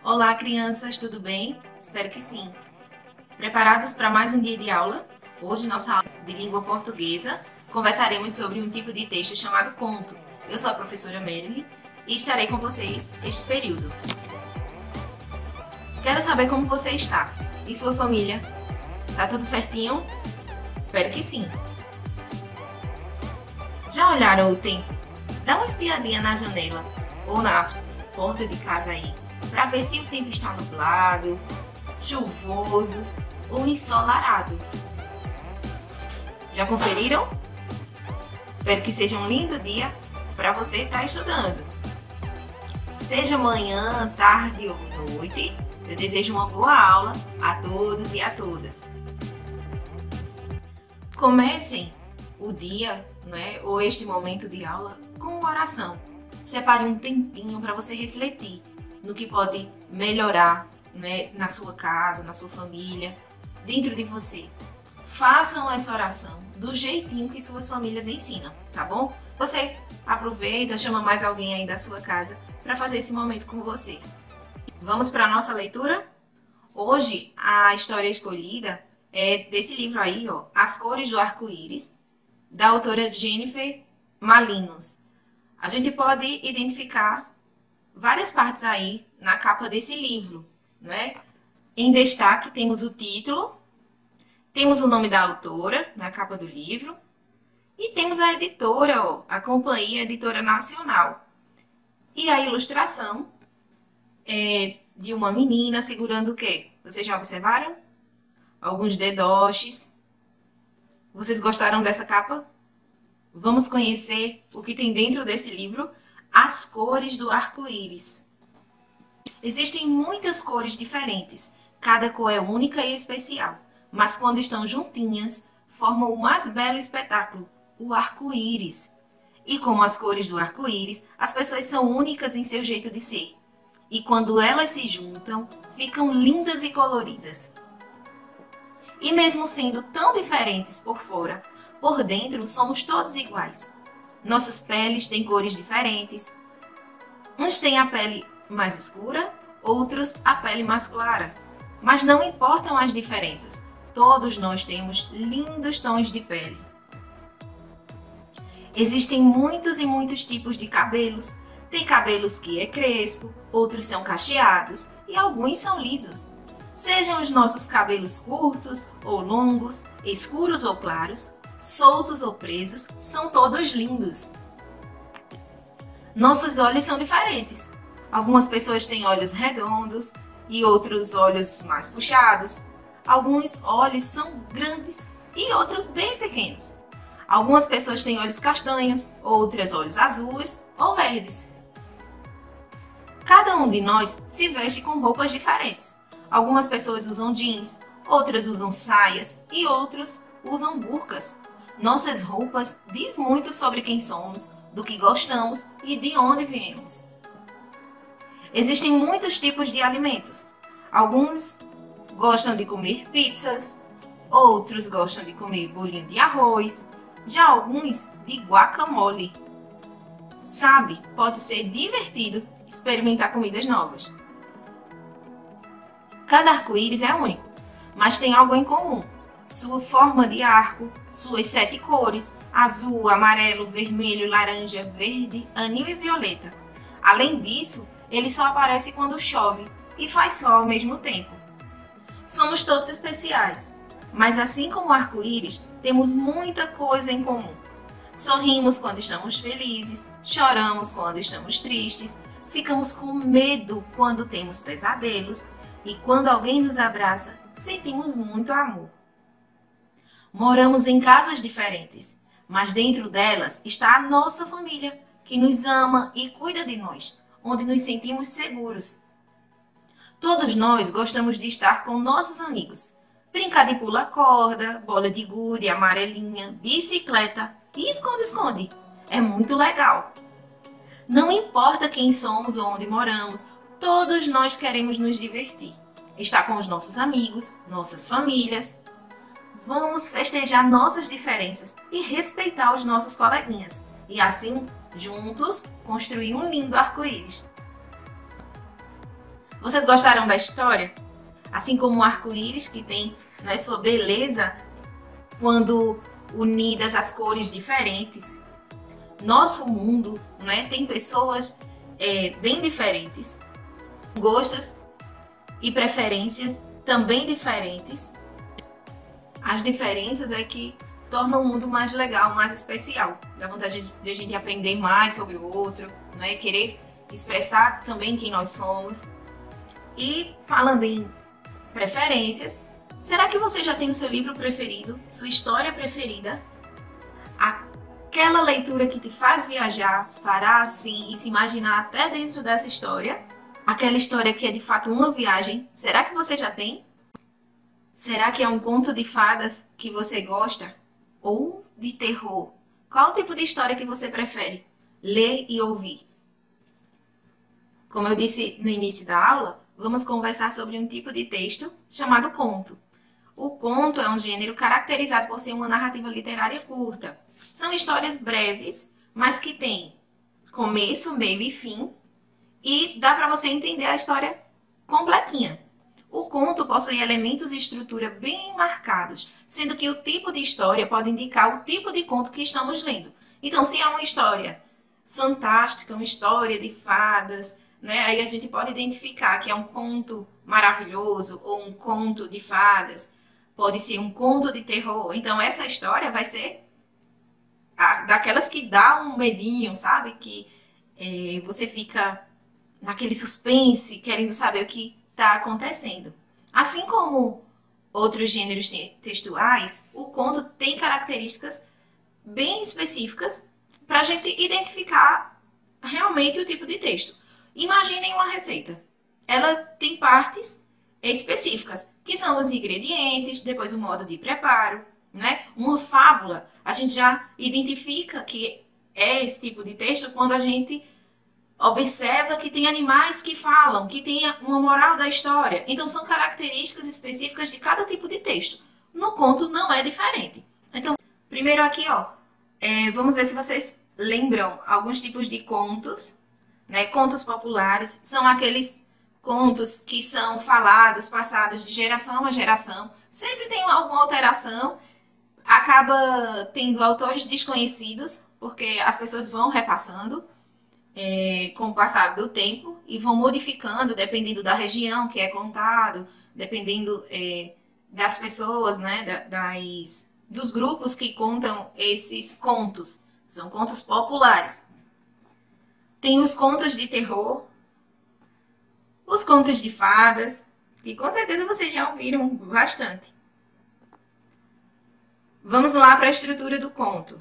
Olá, crianças, tudo bem? Espero que sim. Preparados para mais um dia de aula? Hoje, nossa aula de língua portuguesa, conversaremos sobre um tipo de texto chamado conto. Eu sou a professora Marilyn e estarei com vocês este período. Quero saber como você está e sua família. Tá tudo certinho? Espero que sim. Já olharam o tempo? Dá uma espiadinha na janela ou na porta de casa aí, para ver se o tempo está nublado, chuvoso ou ensolarado. Já conferiram? Espero que seja um lindo dia para você estar estudando. Seja manhã, tarde ou noite, eu desejo uma boa aula a todos e a todas. Comecem o dia, ou este momento de aula com uma oração. Separe um tempinho para você refletir no que pode melhorar, na sua casa, na sua família, dentro de você. Façam essa oração do jeitinho que suas famílias ensinam, tá bom? Você aproveita, chama mais alguém aí da sua casa para fazer esse momento com você. Vamos para a nossa leitura? Hoje, a história escolhida é desse livro aí, ó, As Cores do Arco-Íris, da autora Jennifer Malinos. A gente pode identificar várias partes aí na capa desse livro, Em destaque temos o título, temos o nome da autora na capa do livro e temos a editora, ó, a Companhia Editora Nacional. E a ilustração é de uma menina segurando o quê? Vocês já observaram? Alguns dedoches. Vocês gostaram dessa capa? Vamos conhecer o que tem dentro desse livro, As Cores do Arco-Íris. Existem muitas cores diferentes, cada cor é única e especial, mas quando estão juntinhas, formam o mais belo espetáculo, o arco-íris. E como as cores do arco-íris, as pessoas são únicas em seu jeito de ser. E quando elas se juntam, ficam lindas e coloridas. E mesmo sendo tão diferentes por fora, por dentro somos todos iguais. Nossas peles têm cores diferentes. Uns têm a pele mais escura, outros a pele mais clara. Mas não importam as diferenças. Todos nós temos lindos tons de pele. Existem muitos e muitos tipos de cabelos. Tem cabelos que é crespo, outros são cacheados e alguns são lisos. Sejam os nossos cabelos curtos ou longos, escuros ou claros, soltos ou presos, são todos lindos. Nossos olhos são diferentes. Algumas pessoas têm olhos redondos e outros olhos mais puxados. Alguns olhos são grandes e outros bem pequenos. Algumas pessoas têm olhos castanhos, outras olhos azuis ou verdes. Cada um de nós se veste com roupas diferentes. Algumas pessoas usam jeans, outras usam saias e outros usam burcas. Nossas roupas diz muito sobre quem somos, do que gostamos e de onde viemos. Existem muitos tipos de alimentos. Alguns gostam de comer pizzas, outros gostam de comer bolinho de arroz, já alguns de guacamole. Sabe, pode ser divertido experimentar comidas novas. Cada arco-íris é único, mas tem algo em comum. Sua forma de arco, suas 7 cores, azul, amarelo, vermelho, laranja, verde, anil e violeta. Além disso, ele só aparece quando chove e faz sol ao mesmo tempo. Somos todos especiais, mas assim como o arco-íris, temos muita coisa em comum. Sorrimos quando estamos felizes, choramos quando estamos tristes, ficamos com medo quando temos pesadelos e quando alguém nos abraça, sentimos muito amor. Moramos em casas diferentes, mas dentro delas está a nossa família, que nos ama e cuida de nós, onde nos sentimos seguros. Todos nós gostamos de estar com nossos amigos, brincar de pula-corda, bola de gude, amarelinha, bicicleta e esconde-esconde. É muito legal. Não importa quem somos ou onde moramos, todos nós queremos nos divertir. Estar com os nossos amigos, nossas famílias. Vamos festejar nossas diferenças e respeitar os nossos coleguinhas. E assim, juntos, construir um lindo arco-íris. Vocês gostaram da história? Assim como o arco-íris, que tem, né, sua beleza quando unidas as cores diferentes. Nosso mundo, né, tem pessoas bem diferentes, gostos e preferências também diferentes. As diferenças é que tornam o mundo mais legal, mais especial. Dá vontade de a gente aprender mais sobre o outro, né? Querer expressar também quem nós somos. E falando em preferências, será que você já tem o seu livro preferido, sua história preferida? Aquela leitura que te faz viajar, parar assim e se imaginar até dentro dessa história? Aquela história que é de fato uma viagem, será que você já tem? Será que é um conto de fadas que você gosta? Ou de terror? Qual o tipo de história que você prefere ler e ouvir? Como eu disse no início da aula, vamos conversar sobre um tipo de texto chamado conto. O conto é um gênero caracterizado por ser uma narrativa literária curta. São histórias breves, mas que têm começo, meio e fim, e dá para você entender a história completinha. O conto possui elementos e estrutura bem marcados, sendo que o tipo de história pode indicar o tipo de conto que estamos lendo. Então, se é uma história fantástica, uma história de fadas, né, aí a gente pode identificar que é um conto maravilhoso ou um conto de fadas. Pode ser um conto de terror. Então, essa história vai ser daquelas que dá um medinho, sabe? Que você fica naquele suspense, querendo saber o que está acontecendo. Assim como outros gêneros textuais, o conto tem características bem específicas para a gente identificar realmente o tipo de texto. Imaginem uma receita. Ela tem partes específicas, que são os ingredientes, depois o modo de preparo, né? Uma fábula, a gente já identifica que é esse tipo de texto quando a gente observa que tem animais que falam, que tem uma moral da história. Então, são características específicas de cada tipo de texto. No conto não é diferente. Então, primeiro aqui, ó, vamos ver se vocês lembram alguns tipos de contos, né? Contos populares são aqueles contos que são falados, passados de geração a geração. Sempre tem alguma alteração, acaba tendo autores desconhecidos, porque as pessoas vão repassando com o passar do tempo e vão modificando dependendo da região que é contado, dependendo das pessoas, né, dos grupos que contam esses contos. São contos populares. Tem os contos de terror, os contos de fadas, que com certeza vocês já ouviram bastante. Vamos lá para a estrutura do conto.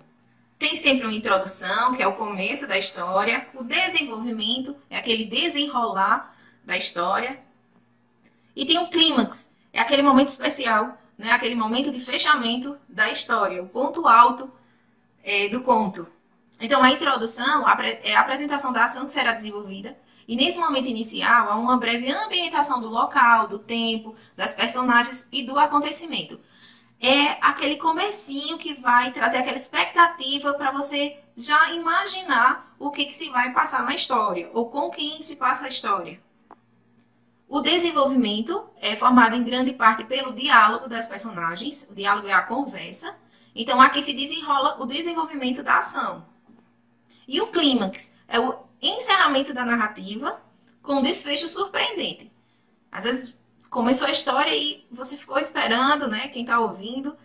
Tem sempre uma introdução, que é o começo da história. O desenvolvimento é aquele desenrolar da história. E tem o clímax, é aquele momento especial, né? Aquele momento de fechamento da história, o ponto alto do conto. Então, a introdução é a apresentação da ação que será desenvolvida. E nesse momento inicial, há uma breve ambientação do local, do tempo, das personagens e do acontecimento. É aquele comecinho que vai trazer aquela expectativa para você já imaginar o que se vai passar na história, ou com quem se passa a história. O desenvolvimento é formado em grande parte pelo diálogo das personagens. O diálogo é a conversa. Então, aqui se desenrola o desenvolvimento da ação. E o clímax é o encerramento da narrativa com um desfecho surpreendente. Às vezes começou a história e você ficou esperando, né, quem está ouvindo,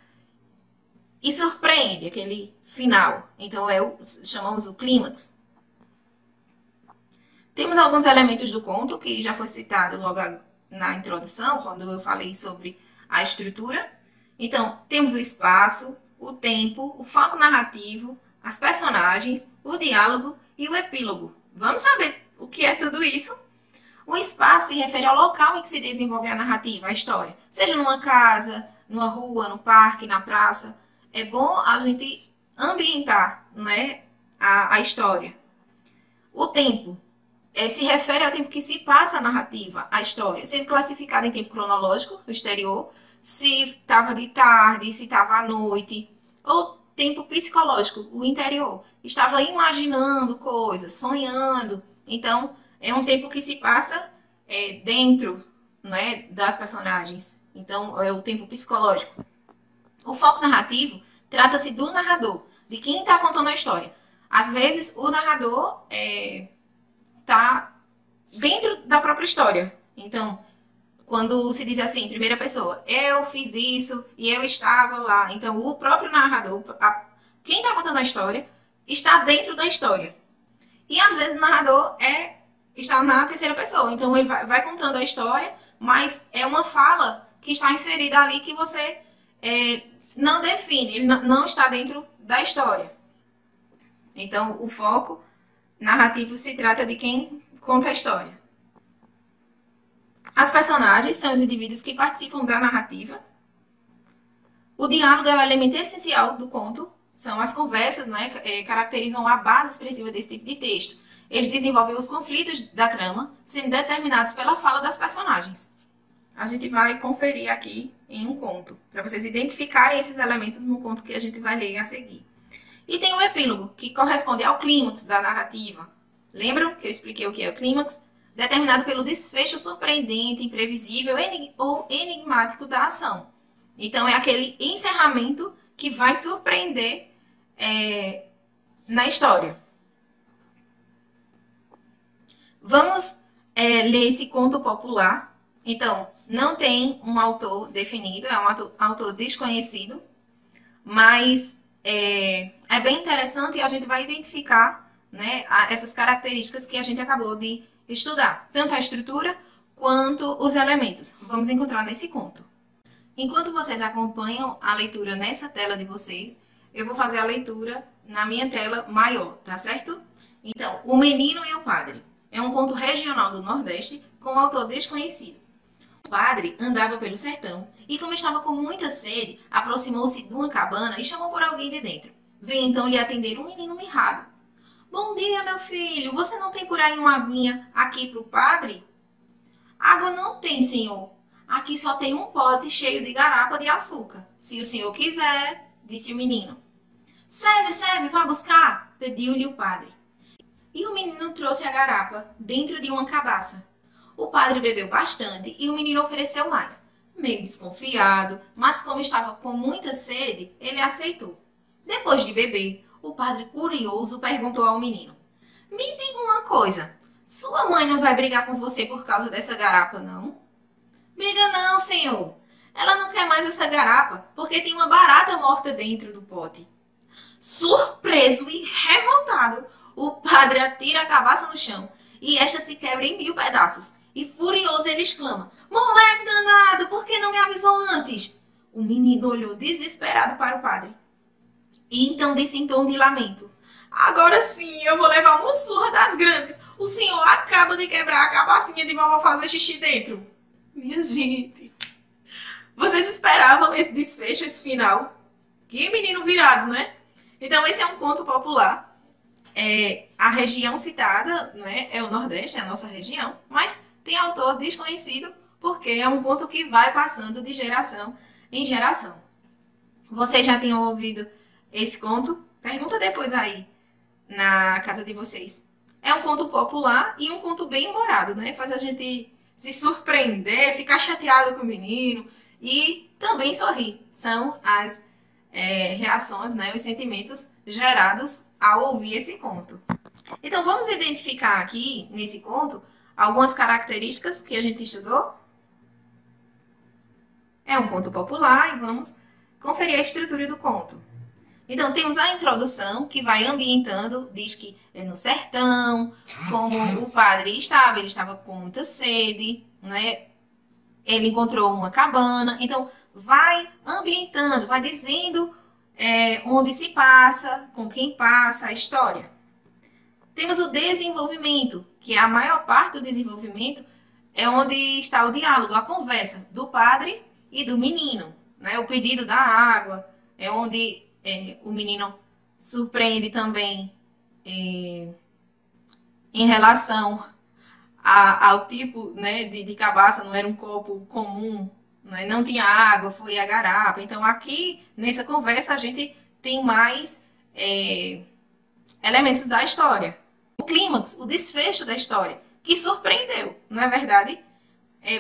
e surpreende aquele final. Então chamamos o clímax. Temos alguns elementos do conto que já foi citado logo na introdução, quando eu falei sobre a estrutura. Então, temos o espaço, o tempo, o foco narrativo, as personagens, o diálogo e o epílogo. Vamos saber o que é tudo isso? O espaço se refere ao local em que se desenvolve a narrativa, a história. Seja numa casa, numa rua, no parque, na praça. É bom a gente ambientar, né, a história. O tempo se refere ao tempo que se passa a narrativa, a história, sendo classificada em tempo cronológico, o exterior, se estava de tarde, se estava à noite, ou tempo psicológico, o interior. Estava imaginando coisas, sonhando. Então, é um tempo que se passa dentro, né, das personagens. Então, é o tempo psicológico. O foco narrativo trata-se do narrador, de quem está contando a história. Às vezes, o narrador está dentro da própria história. Então, quando se diz assim, em primeira pessoa, eu fiz isso e eu estava lá. Então, o próprio narrador, quem está contando a história, está dentro da história. E às vezes o narrador está na terceira pessoa. Então, ele vai contando a história, mas é uma fala que está inserida ali que você não define, ele não está dentro da história. Então, o foco narrativo se trata de quem conta a história. As personagens são os indivíduos que participam da narrativa. O diálogo é o elemento essencial do conto. São as conversas, né, caracterizam a base expressiva desse tipo de texto. Ele desenvolve os conflitos da trama, sendo determinados pela fala das personagens. A gente vai conferir aqui em um conto, para vocês identificarem esses elementos no conto que a gente vai ler a seguir. E tem o epílogo, que corresponde ao clímax da narrativa. Lembram que eu expliquei o que é o clímax? Determinado pelo desfecho surpreendente, imprevisível ou enigmático da ação. Então, é aquele encerramento que vai surpreender na história. Vamos ler esse conto popular. Então, não tem um autor definido, é um autor desconhecido, mas é bem interessante e a gente vai identificar, né, essas características que a gente acabou de estudar, tanto a estrutura quanto os elementos. Vamos encontrar nesse conto. Enquanto vocês acompanham a leitura nessa tela de vocês, eu vou fazer a leitura na minha tela maior, tá certo? Então, O Menino e o Padre. É um conto regional do Nordeste com um autor desconhecido. O padre andava pelo sertão e, como estava com muita sede, aproximou-se de uma cabana e chamou por alguém de dentro. Veio então lhe atender um menino mirrado. Bom dia, meu filho. Você não tem por aí uma aguinha aqui para o padre? Água não tem, senhor. Aqui só tem um pote cheio de garapa de açúcar. Se o senhor quiser, disse o menino. Serve, vá buscar, pediu-lhe o padre. E o menino trouxe a garapa dentro de uma cabaça. O padre bebeu bastante e o menino ofereceu mais. Meio desconfiado, mas como estava com muita sede, ele aceitou. Depois de beber, o padre, curioso, perguntou ao menino. Me diga uma coisa, sua mãe não vai brigar com você por causa dessa garapa, não? Briga não, senhor. Ela não quer mais essa garapa, porque tem uma barata morta dentro do pote. Surpreso e revoltado, o padre atira a cabaça no chão e esta se quebra em 1000 pedaços. E furioso ele exclama, moleque danado, por que não me avisou antes? O menino olhou desesperado para o padre. E então disse em tom de lamento, agora sim eu vou levar uma surra das grandes. O senhor acaba de quebrar a cabacinha de vovó fazer xixi dentro. Minha gente, vocês esperavam esse desfecho, esse final? Que menino virado, né? Então esse é um conto popular. A região citada, né, é o Nordeste, é a nossa região, mas tem autor desconhecido porque é um conto que vai passando de geração em geração. Vocês já tinham ouvido esse conto? Pergunta depois aí na casa de vocês. É um conto popular e um conto bem humorado, né? Faz a gente se surpreender, ficar chateado com o menino e também sorrir. São as reações, né, os sentimentos gerados ao ouvir esse conto. Então, vamos identificar aqui, nesse conto, algumas características que a gente estudou. É um conto popular e vamos conferir a estrutura do conto. Então, temos a introdução, que vai ambientando, diz que é no sertão, como o padre estava, ele estava com muita sede, né? Ele encontrou uma cabana, então vai ambientando, vai dizendo onde se passa, com quem passa a história. Temos o desenvolvimento, que é a maior parte do desenvolvimento, é onde está o diálogo, a conversa do padre e do menino, né? O pedido da água, é onde o menino surpreende também em relação ao tipo, né, de cabaça, não era um copo comum, né? Não tinha água, foi a garapa. Então, aqui, nessa conversa, a gente tem mais elementos da história. O clímax, o desfecho da história, que surpreendeu, não é verdade?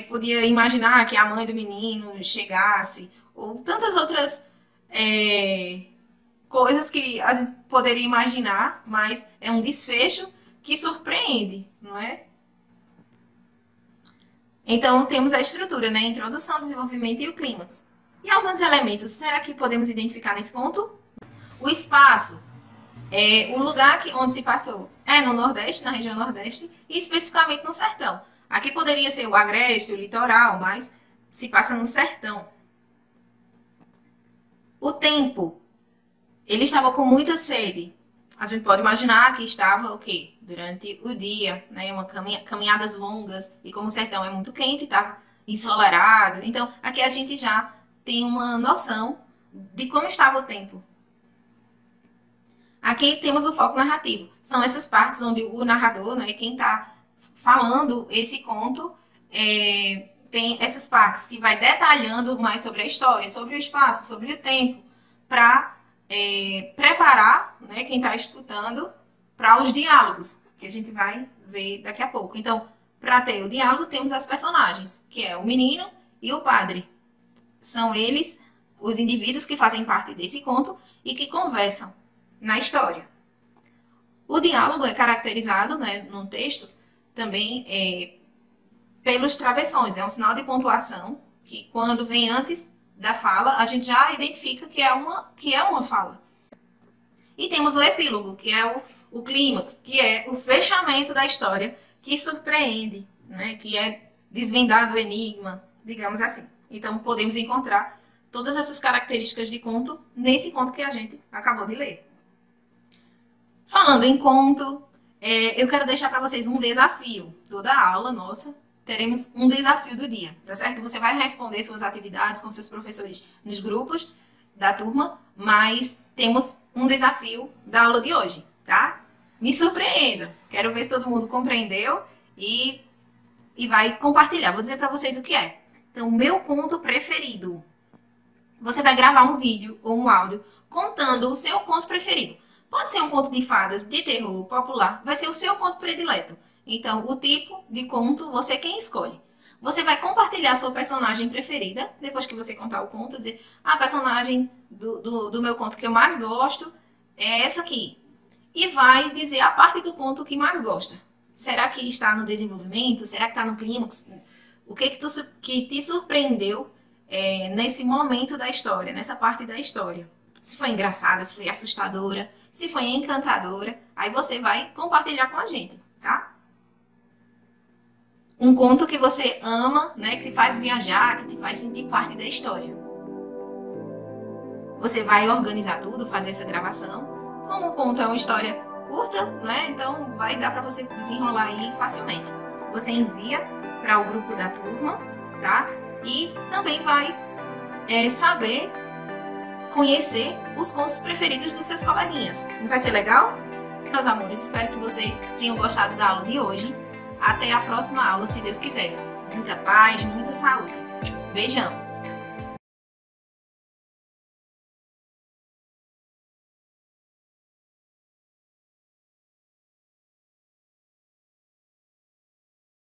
Podia imaginar que a mãe do menino chegasse, ou tantas outras coisas que a gente poderia imaginar, mas é um desfecho que surpreende, não é? Então, temos a estrutura, né? Introdução, desenvolvimento e o clímax. E alguns elementos, será que podemos identificar nesse conto? O espaço, o lugar onde se passou é no Nordeste, na região Nordeste, e especificamente no Sertão. Aqui poderia ser o Agreste, o litoral, mas se passa no Sertão. O tempo, ele estava com muita sede. A gente pode imaginar que estava o quê? Durante o dia, né? Caminhadas longas, e como o sertão é muito quente, estava ensolarado. Então, aqui a gente já tem uma noção de como estava o tempo. Aqui temos o foco narrativo. São essas partes onde o narrador, né, quem está falando esse conto, tem essas partes que vai detalhando mais sobre a história, sobre o espaço, sobre o tempo, para preparar, né, quem está escutando para os diálogos, que a gente vai ver daqui a pouco. Então, para ter o diálogo, temos as personagens, que é o menino e o padre. São eles os indivíduos que fazem parte desse conto e que conversam na história. O diálogo é caracterizado, né, num texto também pelos travessões. É um sinal de pontuação que, quando vem antes da fala, a gente já identifica que é uma fala. E temos o epílogo, que é o clímax, que é o fechamento da história, que surpreende, né? Que é desvendado o enigma, digamos assim. Então, podemos encontrar todas essas características de conto nesse conto que a gente acabou de ler. Falando em conto, eu quero deixar para vocês um desafio. Toda a aula nossa teremos um desafio do dia, tá certo? Você vai responder suas atividades com seus professores nos grupos da turma, mas temos um desafio da aula de hoje, tá? Me surpreenda. Quero ver se todo mundo compreendeu e vai compartilhar. Vou dizer para vocês o que é. Então, o meu conto preferido. Você vai gravar um vídeo ou um áudio contando o seu conto preferido. Pode ser um conto de fadas, de terror, popular. Vai ser o seu conto predileto. Então, o tipo de conto, você quem escolhe. Você vai compartilhar a sua personagem preferida, depois que você contar o conto, dizer, a personagem do meu conto que eu mais gosto é essa aqui. E vai dizer a parte do conto que mais gosta. Será que está no desenvolvimento? Será que está no clímax? O que te surpreendeu nesse momento da história, nessa parte da história? Se foi engraçada, se foi assustadora, se foi encantadora, aí você vai compartilhar com a gente, tá? Um conto que você ama, né, que te faz viajar, que te faz sentir parte da história. Você vai organizar tudo, fazer essa gravação. Como o conto é uma história curta, né, então vai dar para você desenrolar aí facilmente. Você envia para o grupo da turma, tá? E também vai saber conhecer os contos preferidos dos seus coleguinhas. Não vai ser legal? Meus amores, espero que vocês tenham gostado da aula de hoje. Até a próxima aula, se Deus quiser. Muita paz, muita saúde. Beijão!